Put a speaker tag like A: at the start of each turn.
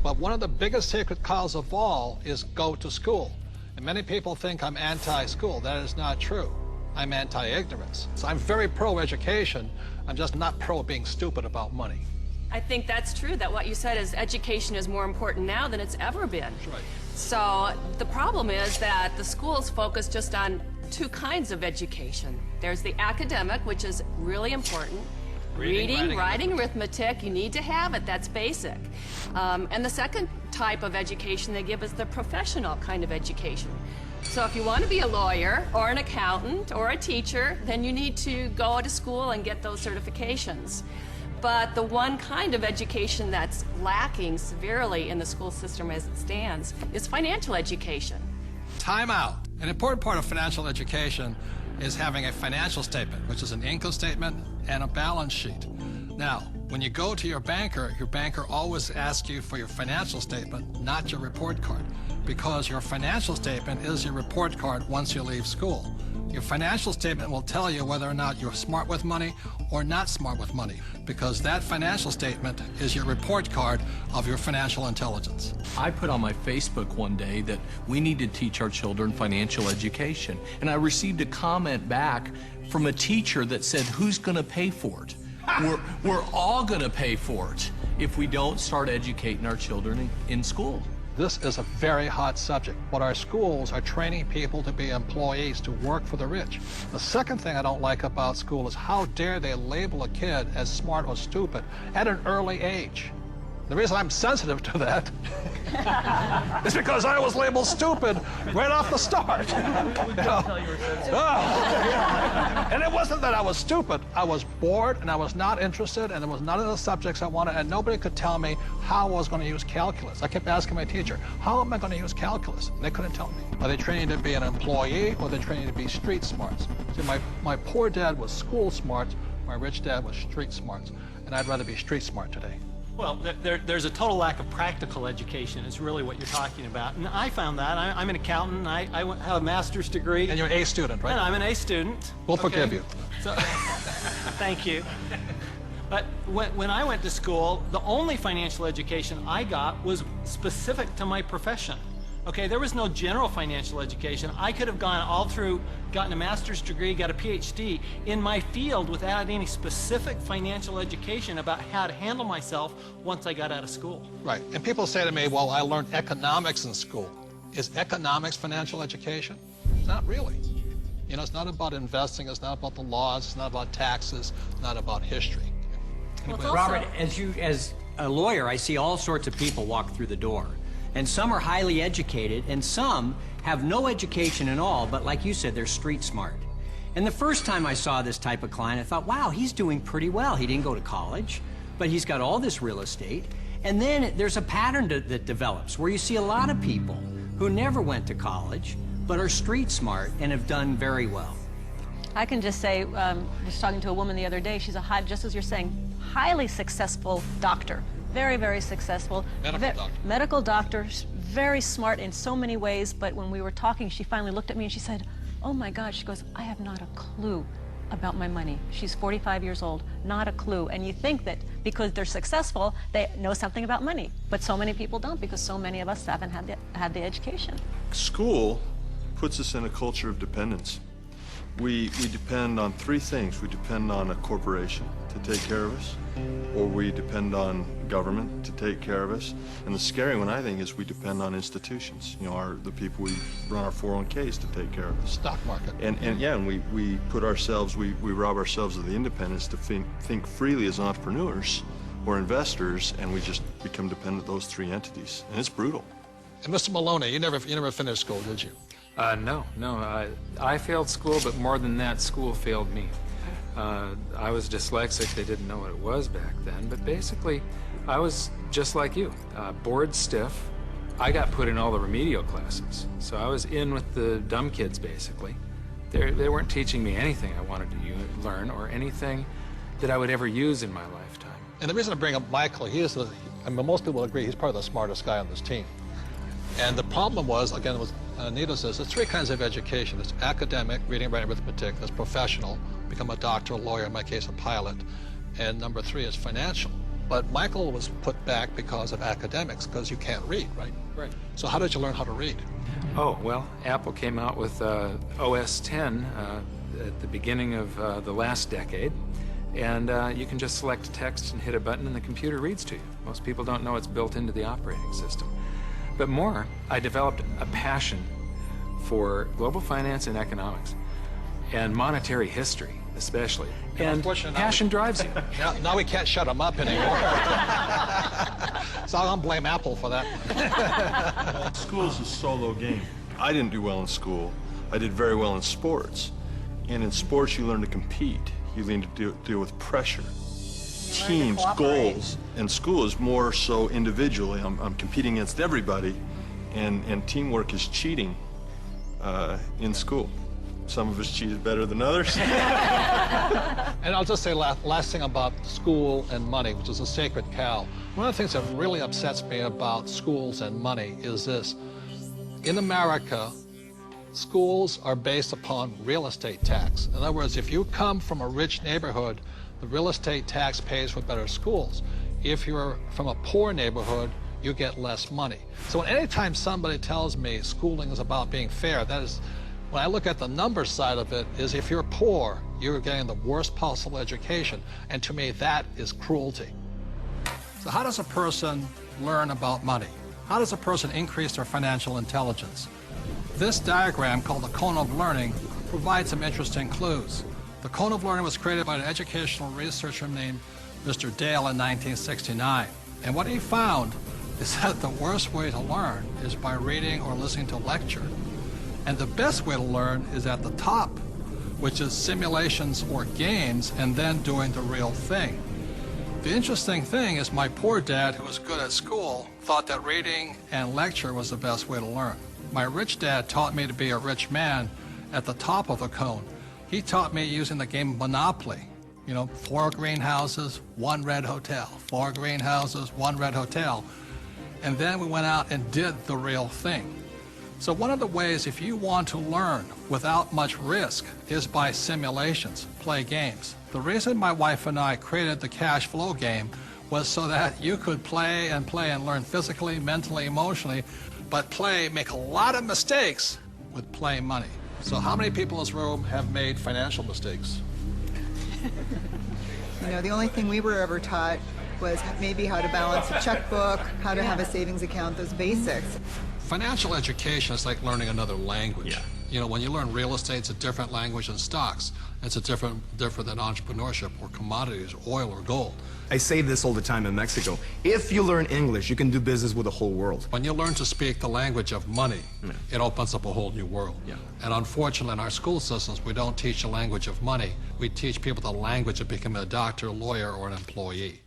A: But one of the biggest sacred cows of all is go to school. And many people think I'm anti-school. That is not true. I'm anti-ignorance. So I'm very pro-education. I'm just not pro being stupid about money.
B: I think that's true, that what you said is education is more important now than it's ever been.
A: That's right.
B: So the problem is that the schools focus just on two kinds of education. There's the academic, which is really important. Reading, writing, arithmetic, you need to have it, that's basic. And the second type of education they give is the professional kind of education. So if you want to be a lawyer or an accountant or a teacher, then you need to go to school and get those certifications. But the one kind of education that's lacking severely in the school system as it stands is financial education.
A: Time out. An important part of financial education is having a financial statement, which is an income statement and a balance sheet. Now, when you go to your banker always asks you for your financial statement, not your report card, because your financial statement is your report card once you leave school. Your financial statement will tell you whether or not you're smart with money or not smart with money, because that financial statement is your report card of your financial intelligence.
C: I put on my Facebook one day that we need to teach our children financial education, and I received a comment back from a teacher that said, who's going to pay for it? We're all going to pay for it if we don't start educating our children in school.
A: This is a very hot subject, but our schools are training people to be employees, to work for the rich. The second thing I don't like about school is how dare they label a kid as smart or stupid at an early age. The reason I'm sensitive to that is because I was labeled stupid right off the start. And it wasn't that I was stupid. I was bored and I was not interested, and there was none of the subjects I wanted, and nobody could tell me how I was going to use calculus. I kept asking my teacher, how am I going to use calculus? And they couldn't tell me. Are they training to be an employee, or are they training to be street smarts? See, my poor dad was school smart, my rich dad was street smarts, and I'd rather be street smart today.
D: Well, there's a total lack of practical education is really what you're talking about. And I found that. I'm an accountant, and I have a master's degree.
A: And you're an A student, right?
D: And I'm an A student.
A: We'll forgive you.
D: So, thank you. But when I went to school, the only financial education I got was specific to my profession. Okay, there was no general financial education. I could have gone all through, gotten a master's degree, got a PhD in my field without any specific financial education about how to handle myself once I got out of school.
A: Right, and people say to me, well, I learned economics in school. Is economics financial education? Not really. You know, it's not about investing, it's not about the laws, it's not about taxes, it's not about history.
B: Well,
E: Robert, as a lawyer, I see all sorts of people walk through the door. And some are highly educated, and some have no education at all, but like you said, they're street smart. And the first time I saw this type of client, I thought, wow, he's doing pretty well. He didn't go to college, but he's got all this real estate. And then there's a pattern that develops where you see a lot of people who never went to college, but are street smart and have done very well.
F: I can just say, I was talking to a woman the other day, she's a just as you're saying, highly successful doctor. Very, very successful. Medical doctor, very smart in so many ways, but when we were talking, she finally looked at me and she said, oh my God, she goes, I have not a clue about my money. She's 45 years old, not a clue. And you think that because they're successful, they know something about money. But so many people don't, because so many of us haven't had the education.
G: School puts us in a culture of dependence. We depend on three things. We depend on a corporation to take care of us, or we depend on government to take care of us. And the scary one, I think, is we depend on institutions. You know, the people we run our 401ks to take care of us.
A: Stock market.
G: And we put ourselves, we rob ourselves of the independence to think freely as entrepreneurs or investors, and we just become dependent on those three entities. And it's brutal.
A: And Mr. Maloney, you never finished school, did you?
H: No. I failed school, but more than that, school failed me. I was dyslexic. They didn't know what it was back then, but basically, I was just like you, bored stiff. I got put in all the remedial classes, so I was in with the dumb kids, basically. They weren't teaching me anything I wanted to learn or anything that I would ever use in my lifetime.
A: And the reason I bring up Michael, most people agree he's probably the smartest guy on this team. And the problem was, again, was Anita says, there's three kinds of education. There's academic, reading, writing, arithmetic. There's professional, become a doctor, a lawyer, in my case, a pilot. And number three is financial. But Michael was put back because of academics, because you can't read, right?
D: Right.
A: So how did you learn how to read?
H: Oh, well, Apple came out with OS 10 at the beginning of the last decade. And you can just select text and hit a button and the computer reads to you. Most people don't know it's built into the operating system. But more, I developed a passion for global finance and economics, and monetary history especially. And passion drives you.
A: Now we can't shut him up anymore. So I'm gonna blame Apple for that.
G: School is a solo game. I didn't do well in school. I did very well in sports. And in sports, you learn to compete. You learn to deal with pressure, teams, goals. And school is more so individually. I'm competing against everybody, and teamwork is cheating in school. Some of us cheated better than others.
A: And I'll just say last thing about school and money, which is a sacred cow. One of the things that really upsets me about schools and money is this. In America, schools are based upon real estate tax. In other words, if you come from a rich neighborhood, the real estate tax pays for better schools. If you're from a poor neighborhood, you get less money. So anytime somebody tells me schooling is about being fair, that is, when I look at the numbers side of it, is if you're poor, you're getting the worst possible education. And to me, that is cruelty. So how does a person learn about money? How does a person increase their financial intelligence? This diagram, called the cone of learning, provides some interesting clues. The cone of learning was created by an educational researcher named Mr. Dale in 1969. And what he found is that the worst way to learn is by reading or listening to a lecture. And the best way to learn is at the top, which is simulations or games, and then doing the real thing. The interesting thing is my poor dad, who was good at school, thought that reading and lecture was the best way to learn. My rich dad taught me to be a rich man at the top of the cone. He taught me using the game Monopoly. You know, 4 greenhouses, 1 red hotel. 4 greenhouses, 1 red hotel. And then we went out and did the real thing. So one of the ways, if you want to learn without much risk, is by simulations, play games. The reason my wife and I created the cash flow game was so that you could play and learn physically, mentally, emotionally, but make a lot of mistakes with play money. So how many people in this room have made financial mistakes?
I: You know, the only thing we were ever taught was maybe how to balance a checkbook, how to have a savings account, those basics.
A: Financial education is like learning another language.
J: Yeah.
A: You know, when you learn real estate, it's a different language than stocks. It's a different than entrepreneurship or commodities, oil or gold.
J: I say this all the time in Mexico. If you learn English, you can do business with the whole world.
A: When you learn to speak the language of money, it opens up a whole new world.
J: Yeah.
A: And unfortunately, in our school systems, we don't teach the language of money. We teach people the language of becoming a doctor, lawyer, or an employee.